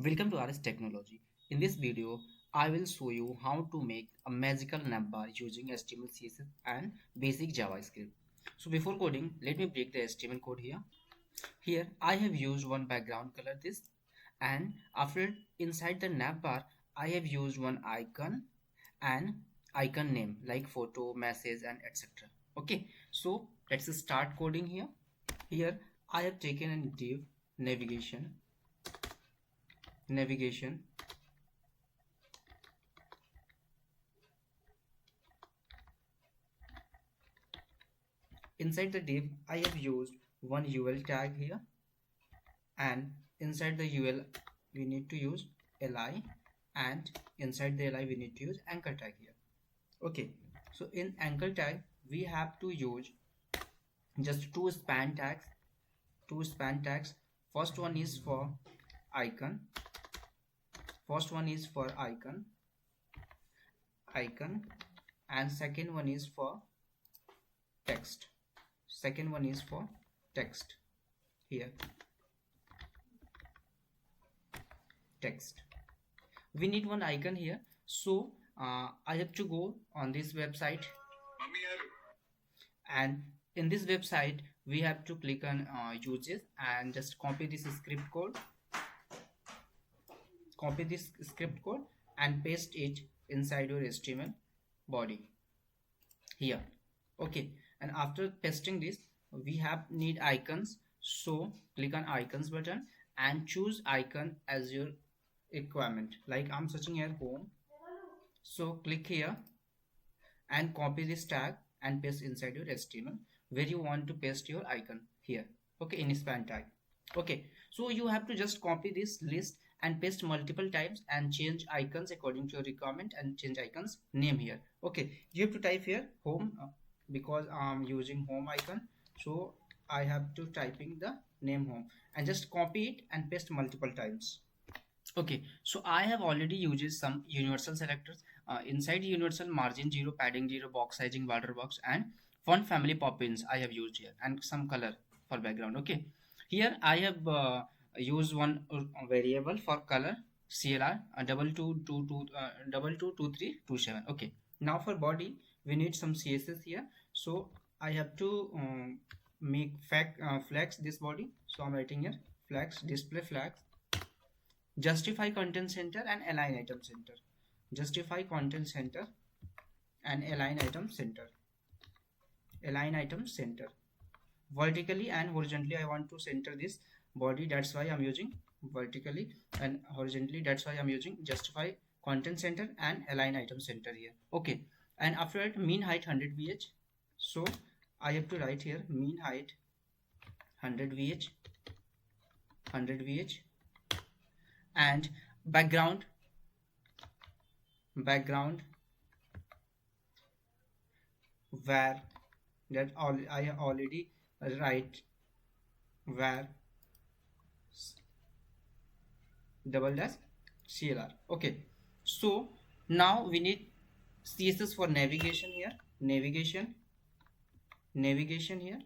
Welcome to RS Technology. In this video, I will show you how to make a magical navbar using HTML, CSS and basic JavaScript. So before coding, let me break the HTML code here. Here I have used one background color this, and after inside the navbar I have used one icon and icon name like photo, message and etc. Okay, so let's start coding here. Here I have taken a div navigation. Inside the div I have used one UL tag here, and inside the UL we need to use li, and inside the li we need to use anchor tag here. Okay, so in anchor tag we have to use just two span tags. First one is for icon, and second one is for text. Here text, we need one icon here, so I have to go on this website, and in this website we have to click on uses and just copy this script code and paste it inside your HTML body here. Okay, and after pasting this we need icons, so click on icons button and choose icon as your requirement. Like I'm searching here home, so click here and copy this tag and paste inside your HTML where you want to paste your icon here. Okay, in span tag. Okay, so you have to just copy this list and paste multiple times and change icons according to your requirement and change icons name here. Okay, you have to type here home because I'm using home icon, so I have to typing the name home and just copy it and paste multiple times. Okay, so I have already used some universal selectors. Inside universal, margin 0, padding 0, box sizing, border box and font family pop-ins I have used here, and some color for background. Okay, here I have used one variable for color CLR 222327. Okay, now for body we need some CSS here, so I have to make flags this body, so I'm writing here flags, display flags, justify content center and align item center. Justify content center and align item center. Vertically and horizontally I want to center this body, that's why I'm using vertically, and horizontally that's why I'm using justify content center and align item center here. Okay, and after that mean height 100 vh, so I have to write here mean height 100 vh, and background where that all I already write where double dash CLR. Okay, so now we need CSS for navigation here. Navigation here,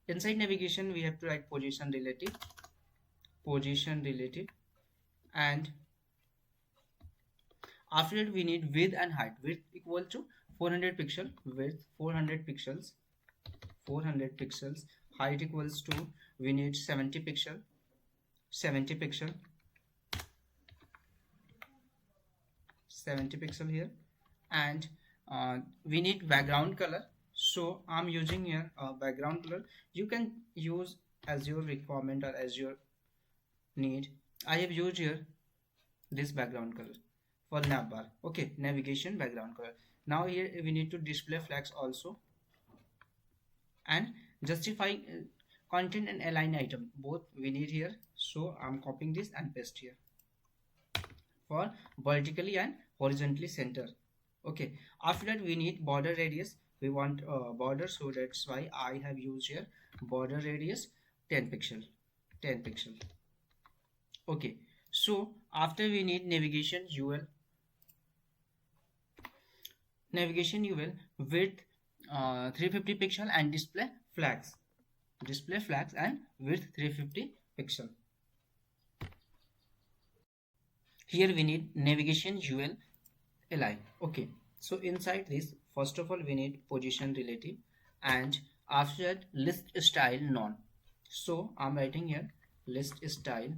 inside navigation we have to write position relative, and after that we need width and height. Width equal to 400 pixel, width 400 pixels, height equals to we need 70 pixel, here, and we need background color, so I'm using here background color. You can use as your requirement or as your need. I have used here this background color for navbar. Okay, navigation background color. Now here we need to display flags also, and justify content and align item, both we need here, so I'm copying this and paste here for vertically and horizontally center. Okay, after that we need border radius. We want border, so that's why I have used here border radius 10 pixel. Okay, so after we need navigation UL with 350 pixel and display flags and width 350 pixel. here we need navigation UL li. Okay, so inside this, first of all we need position relative, and after that list style none. So I'm writing here list style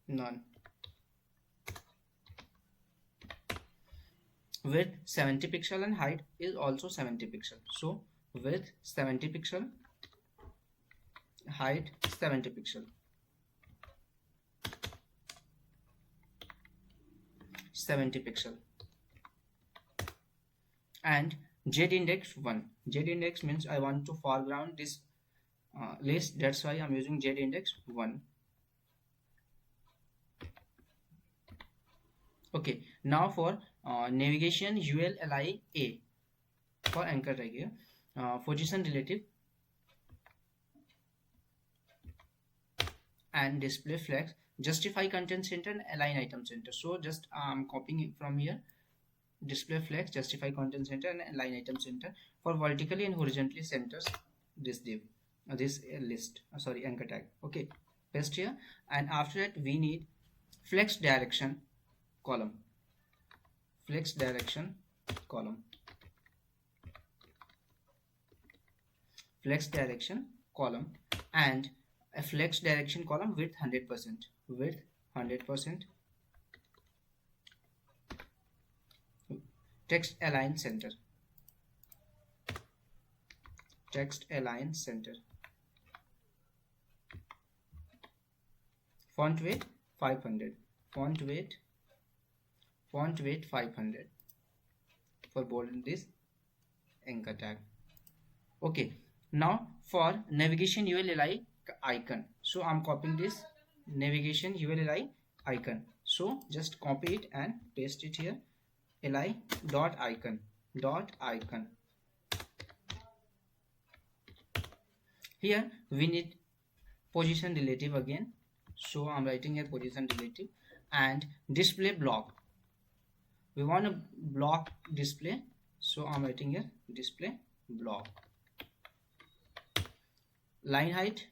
none width 70 pixel and height is also 70 pixel. So width 70 pixel, height 70 pixel. 70 pixel. And z index 1. Z index means I want to foreground this list, that's why I'm using z index 1. Okay, now for navigation UL li a for anchor tag here, position relative and display flex, justify content center and align item center. So just I'm copying it from here, display flex, justify content center and align item center. For vertically and horizontally centers this div, this list, anchor tag. Okay, paste here, and after that we need flex direction column, flex direction column, flex direction column, and a flex direction column with 100%, text align center, font weight 500, font weight 500 for bold this anchor tag. Okay, now for navigation ULLI icon, so I'm copying this navigation ULLI icon, so just copy it and paste it here, li dot icon. Here we need position relative again, so I'm writing here position relative, and display block, we want a block display, so I'm writing here display block. Line height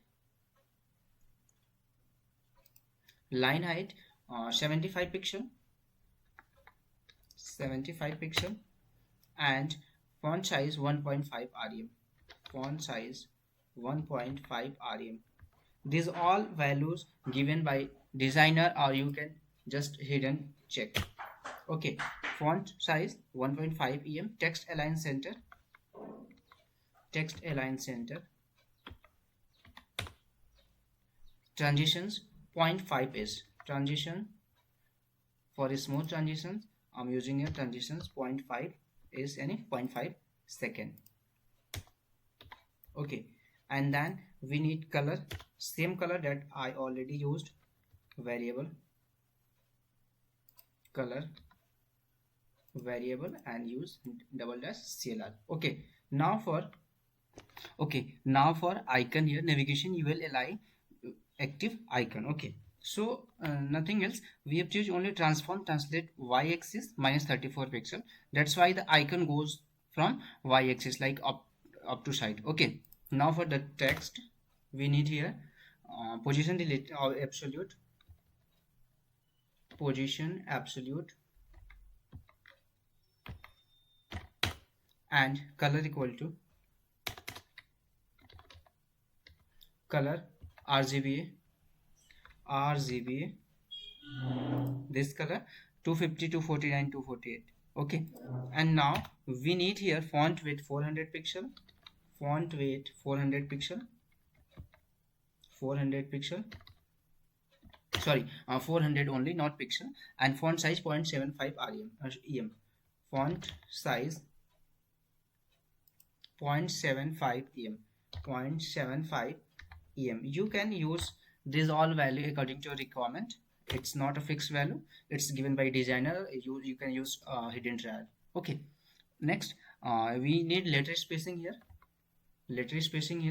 75 pixel, and font size 1.5 rem, rem. These all values given by designer, or you can just hidden check. Okay, font size 1.5 em, text align center, transitions 0.5 is transition. For a smooth transitions I'm using a transitions 0.5 is any 0.5 second. Okay, and then we need color, same color that I already used, variable color variable, and use double dash CLR. Okay, now for icon here, navigation ULLI active icon. Okay, so nothing else, we have choose only transform translate y-axis minus 34 pixel, that's why the icon goes from y-axis like up to side. Okay, now for the text we need here position delete or absolute, position absolute, and color equal to color RGBA, this color 250, 249, 248. Okay, and now we need here font weight 400 pixel, 400 only, not pixel, and font size 0.75 em, font size 0.75 em. You can use this all value according to your requirement, it's not a fixed value, it's given by designer, you can use hidden trial. Okay, next we need letter spacing here, letter spacing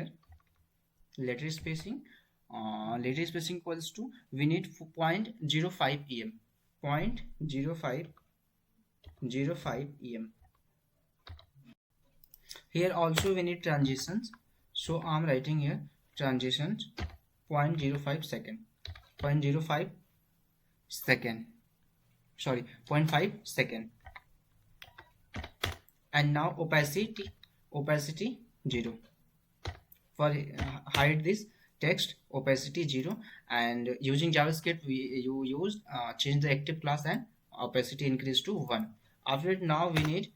equals to, we need 0.05 em, 0.05 em. Here also we need transitions, So I'm writing here transitions 0.05 second, 0.05 second, sorry, 0.5 second. And now opacity 0. For hide this text, opacity 0, and using JavaScript you use change the active class and opacity increase to 1. After it, now we need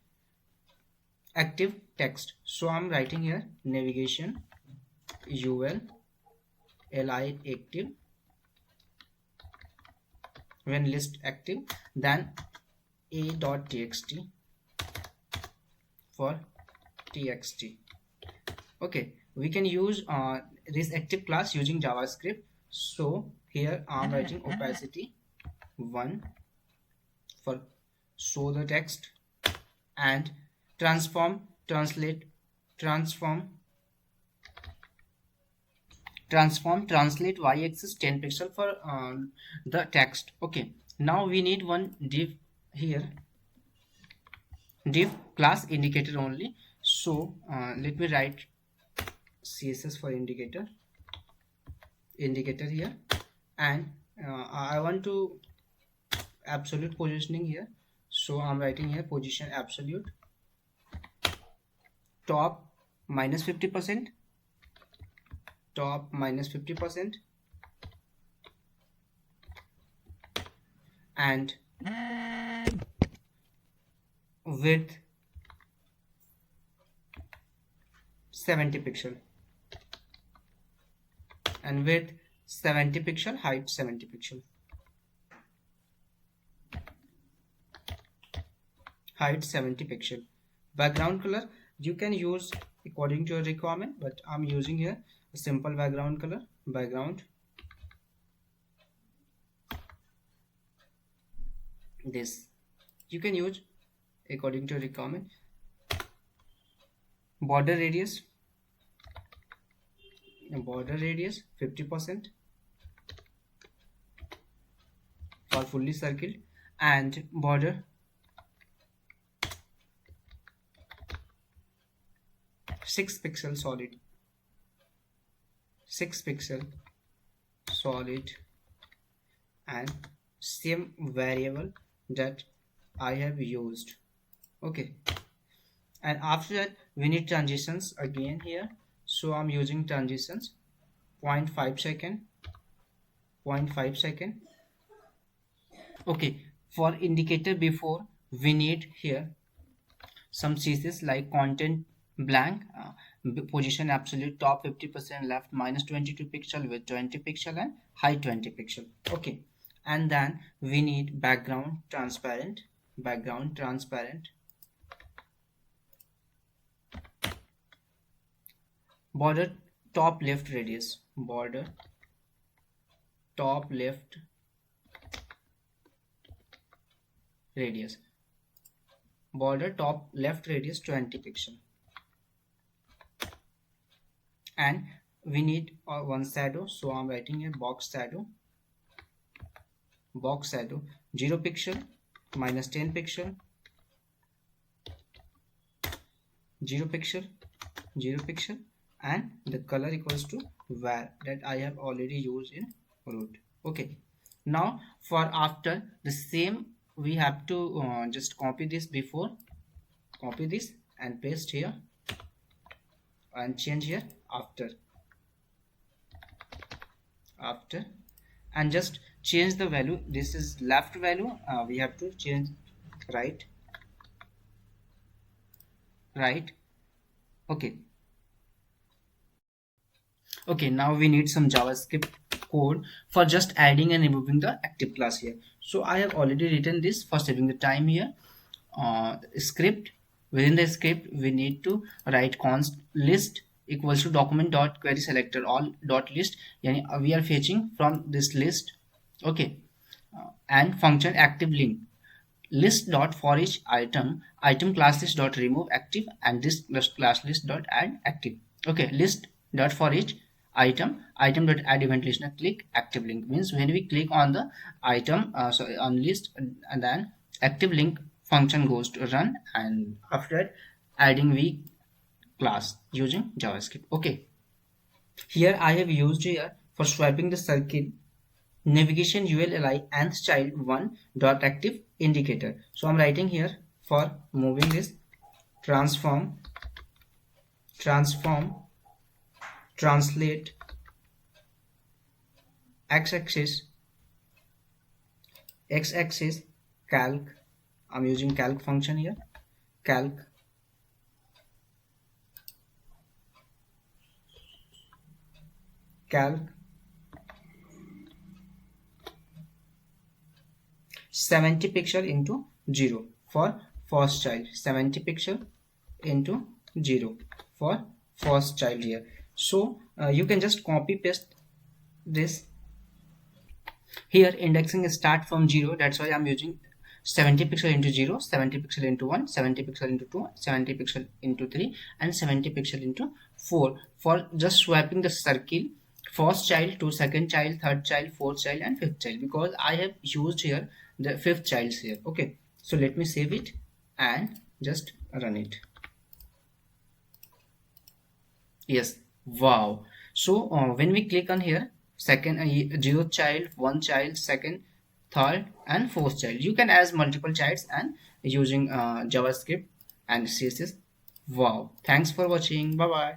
active text, so I'm writing here navigation ul li active. When list active, then a.txt for txt. Okay, we can use this active class using JavaScript. So here I'm writing opacity 1 for show the text, and transform translate translate y-axis 10 pixel for the text. Okay, now we need one div here, div class indicator only. So let me write CSS for indicator here, and I want to absolute positioning here, so I'm writing here position absolute top minus 50%, top minus 50%, and width 70 pixel, and width 70 pixel, height 70 pixel, height 70 pixel. Background color you can use according to your requirement, but I'm using here a simple background color, background this. You can use according to your requirement. Border radius 50% for fully circled, and border 6 pixel solid, 6 pixel solid, and same variable that I have used. Okay, and after that we need transitions again here, so I'm using transitions 0.5 second, 0.5 second. Okay, for indicator before we need here some CSS like content blank, position absolute top 50% left minus 22 pixel with 20 pixel and height 20 pixel. Okay, and then we need background transparent, border top left radius, border top left radius, border top left radius 20 pixel, and we need one shadow, so I'm writing a box shadow 0 pixel minus 10 pixel, 0 pixel, and the color equals to var that I have already used in root. Okay, now for after the same we have to just copy this before, copy this and paste here, and change here after, and just change the value. This is left value, we have to change right. Okay, now we need some JavaScript code for just adding and removing the active class here. So I have already written this for saving the time here. Script, within the script we need to write const list equals to document dot query selector all dot list, yani we are fetching from this list. Okay, and function active link list dot for each item class list dot remove active, and this class list dot add active. Okay, list dot for each item dot add event listener click active link means when we click on the item, on list, and then active link function goes to run, and after that adding we class using JavaScript. Okay, Here I have used here for swiping the circle navigation ULLI and child 1 dot active indicator. So I'm writing here for moving this transform translate x-axis calc. I'm using calc function here, calc 70 pixel into 0 for first child, 70 pixel into 0 for first child here. So you can just copy paste this here. Indexing start from 0, that's why I'm using 70 pixel into 0, 70 pixel into 1, 70 pixel into 2, 70 pixel into 3, and 70 pixel into 4 for just swapping the circle first child to second child, third child, fourth child, and fifth child, because I have used here the fifth child here. Okay, so let me save it and just run it. Yes, wow. So when we click on here, second zero child, one child, second, third, and fourth child, you can add multiple childs and using JavaScript and CSS. Wow, thanks for watching. Bye bye.